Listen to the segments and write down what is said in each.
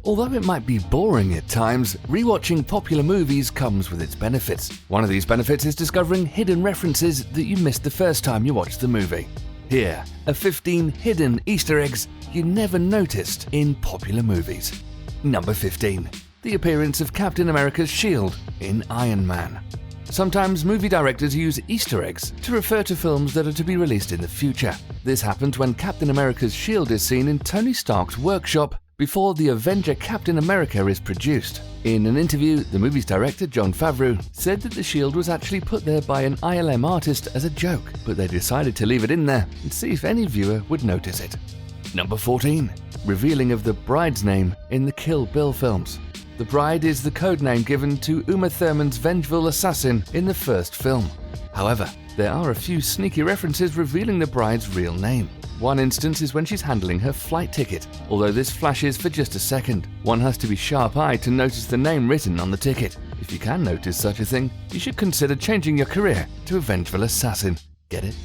Although it might be boring at times, rewatching popular movies comes with its benefits. One of these benefits is discovering hidden references that you missed the first time you watched the movie. Here are 15 hidden Easter eggs you never noticed in popular movies. Number 15. The appearance of Captain America's shield in Iron Man. Sometimes movie directors use Easter eggs to refer to films that are to be released in the future. This happens when Captain America's shield is seen in Tony Stark's workshop before the Avenger Captain America is produced. In an interview, the movie's director, Jon Favreau, said that the shield was actually put there by an ILM artist as a joke, but they decided to leave it in there and see if any viewer would notice it. Number 14. Revealing of the bride's name in the Kill Bill films. The bride is the codename given to Uma Thurman's vengeful assassin in the first film. However, there are a few sneaky references revealing the bride's real name. One instance is when she's handling her flight ticket. Although this flashes for just a second, one has to be sharp-eyed to notice the name written on the ticket. If you can notice such a thing, you should consider changing your career to a vengeful assassin. Get it?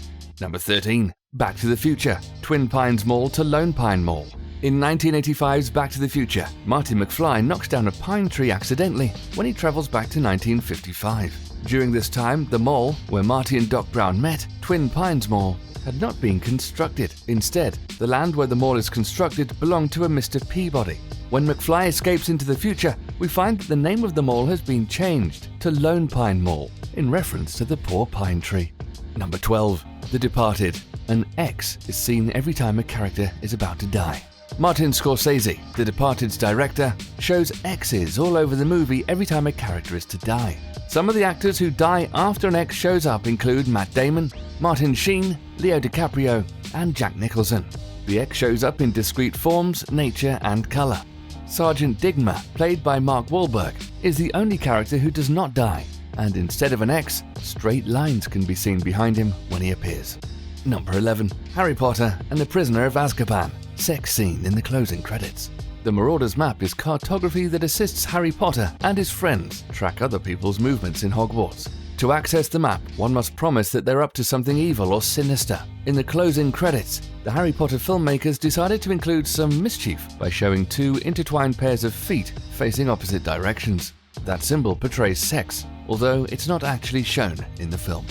Number 13. Back to the Future. Twin Pines Mall to Lone Pine Mall. In 1985's Back to the Future, Marty McFly knocks down a pine tree accidentally when he travels back to 1955. During this time, the mall, where Marty and Doc Brown met, Twin Pines Mall, had not been constructed. Instead, the land where the mall is constructed belonged to a Mr. Peabody. When McFly escapes into the future, we find that the name of the mall has been changed to Lone Pine Mall, in reference to the poor pine tree. Number 12. The Departed. An X is seen every time a character is about to die. Martin Scorsese, The Departed's director, shows X's all over the movie every time a character is to die. Some of the actors who die after an X shows up include Matt Damon, Martin Sheen, Leo DiCaprio, and Jack Nicholson. The X shows up in discrete forms, nature, and color. Sergeant Digma, played by Mark Wahlberg, is the only character who does not die, and instead of an X, straight lines can be seen behind him when he appears. Number 11. Harry Potter and the Prisoner of Azkaban. Sex scene in the closing credits. The Marauder's map is cartography that assists Harry Potter and his friends track other people's movements in Hogwarts. To access the map, one must promise that they're up to something evil or sinister. In the closing credits, the Harry Potter filmmakers decided to include some mischief by showing two intertwined pairs of feet facing opposite directions. That symbol portrays sex, although it's not actually shown in the film.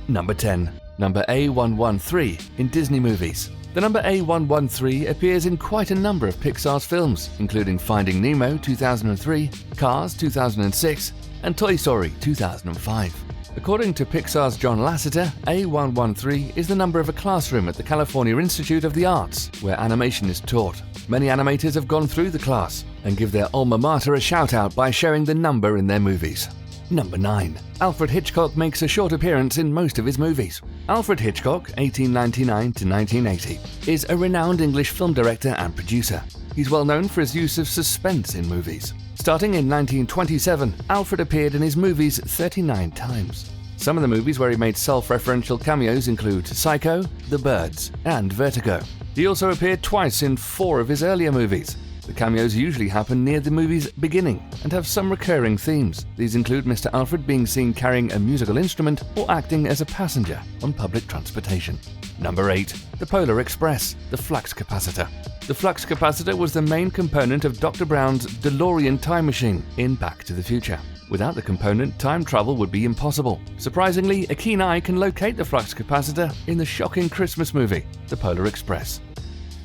Number 10. Number A113 in Disney movies. The number A113 appears in quite a number of Pixar's films, including Finding Nemo 2003, Cars 2006, and Toy Story 2005. According to Pixar's John Lasseter, A113 is the number of a classroom at the California Institute of the Arts, where animation is taught. Many animators have gone through the class and give their alma mater a shout-out by sharing the number in their movies. Number 9. Alfred Hitchcock makes a short appearance in most of his movies. Alfred Hitchcock, 1899 to 1980, is a renowned English film director and producer. He's well known for his use of suspense in movies. Starting in 1927, Alfred appeared in his movies 39 times. Some of the movies where he made self-referential cameos include Psycho, The Birds, and Vertigo. He also appeared twice in 4 of his earlier movies. The cameos usually happen near the movie's beginning and have some recurring themes. These include Mr. Alfred being seen carrying a musical instrument or acting as a passenger on public transportation. Number 8. The Polar Express, the flux capacitor. The flux capacitor was the main component of Dr. Brown's DeLorean time machine in Back to the Future. Without the component, time travel would be impossible. Surprisingly, a keen eye can locate the flux capacitor in the shocking Christmas movie, The Polar Express.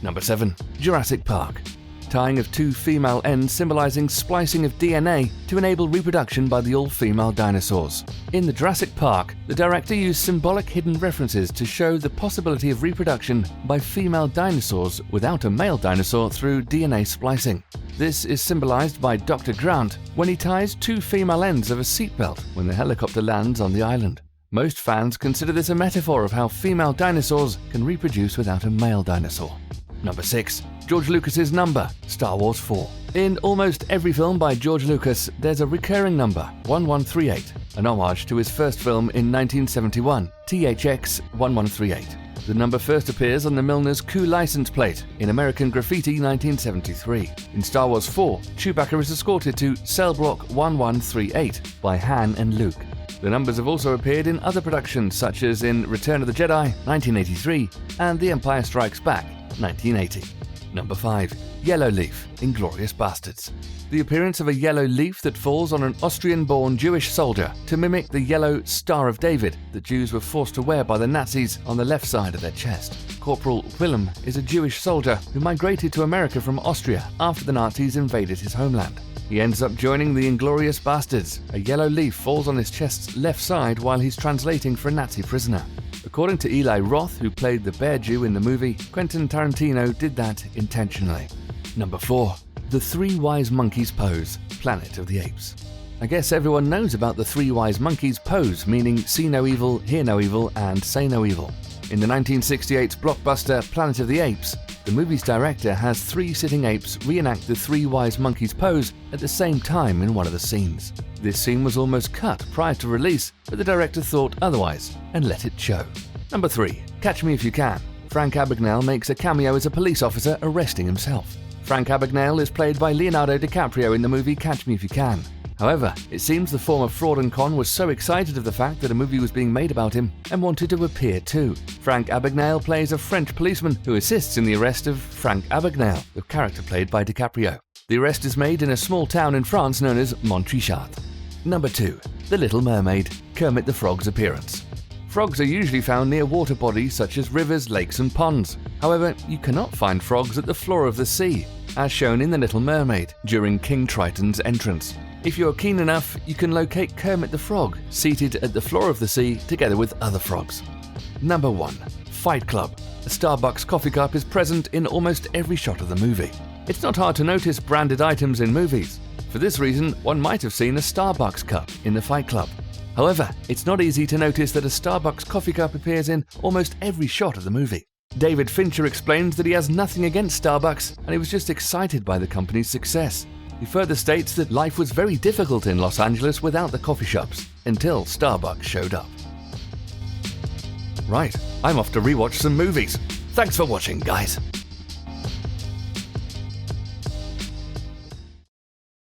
Number 7. Jurassic Park. Tying of 2 female ends symbolizing splicing of DNA to enable reproduction by the all-female dinosaurs. In the Jurassic Park, the director used symbolic hidden references to show the possibility of reproduction by female dinosaurs without a male dinosaur through DNA splicing. This is symbolized by Dr. Grant when he ties 2 female ends of a seatbelt when the helicopter lands on the island. Most fans consider this a metaphor of how female dinosaurs can reproduce without a male dinosaur. Number 6. George Lucas's number, Star Wars 4. In almost every film by George Lucas, there's a recurring number, 1138, an homage to his first film in 1971, THX 1138. The number first appears on the Milner's coup license plate in American Graffiti 1973. In Star Wars 4, Chewbacca is escorted to Cell Block 1138 by Han and Luke. The numbers have also appeared in other productions such as in Return of the Jedi 1983 and The Empire Strikes Back 1980. Number 5. Yellow leaf, Inglorious Bastards. The appearance of a yellow leaf that falls on an Austrian-born Jewish soldier to mimic the yellow Star of David that Jews were forced to wear by the Nazis on the left side of their chest. Corporal Willem is a Jewish soldier who migrated to America from Austria after the Nazis invaded his homeland. He ends up joining the Inglorious Bastards. A yellow leaf falls on his chest's left side while he's translating for a Nazi prisoner. According to Eli Roth, who played the Bear Jew in the movie, Quentin Tarantino did that intentionally. Number 4. The Three Wise Monkeys pose, Planet of the Apes. I guess everyone knows about the Three Wise Monkeys pose, meaning see no evil, hear no evil, and say no evil. In the 1968 blockbuster Planet of the Apes, the movie's director has 3 sitting apes reenact the Three Wise Monkeys pose at the same time in one of the scenes. This scene was almost cut prior to release, but the director thought otherwise and let it show. Number 3. Catch Me If You Can. Frank Abagnale makes a cameo as a police officer arresting himself. Frank Abagnale is played by Leonardo DiCaprio in the movie Catch Me If You Can. However, it seems the former fraud and con was so excited of the fact that a movie was being made about him and wanted to appear too. Frank Abagnale plays a French policeman who assists in the arrest of Frank Abagnale, the character played by DiCaprio. The arrest is made in a small town in France known as Montrichat. Number 2. The Little Mermaid, Kermit the Frog's appearance. Frogs are usually found near water bodies such as rivers, lakes and ponds. However, you cannot find frogs at the floor of the sea, as shown in The Little Mermaid during King Triton's entrance. If you're keen enough, you can locate Kermit the Frog seated at the floor of the sea together with other frogs. Number 1. Fight Club. A Starbucks coffee cup is present in almost every shot of the movie. It's not hard to notice branded items in movies. For this reason, one might have seen a Starbucks cup in the Fight Club. However, it's not easy to notice that a Starbucks coffee cup appears in almost every shot of the movie. David Fincher explains that he has nothing against Starbucks and he was just excited by the company's success. He further states that life was very difficult in Los Angeles without the coffee shops, until Starbucks showed up. Right, I'm off to rewatch some movies. Thanks for watching, guys.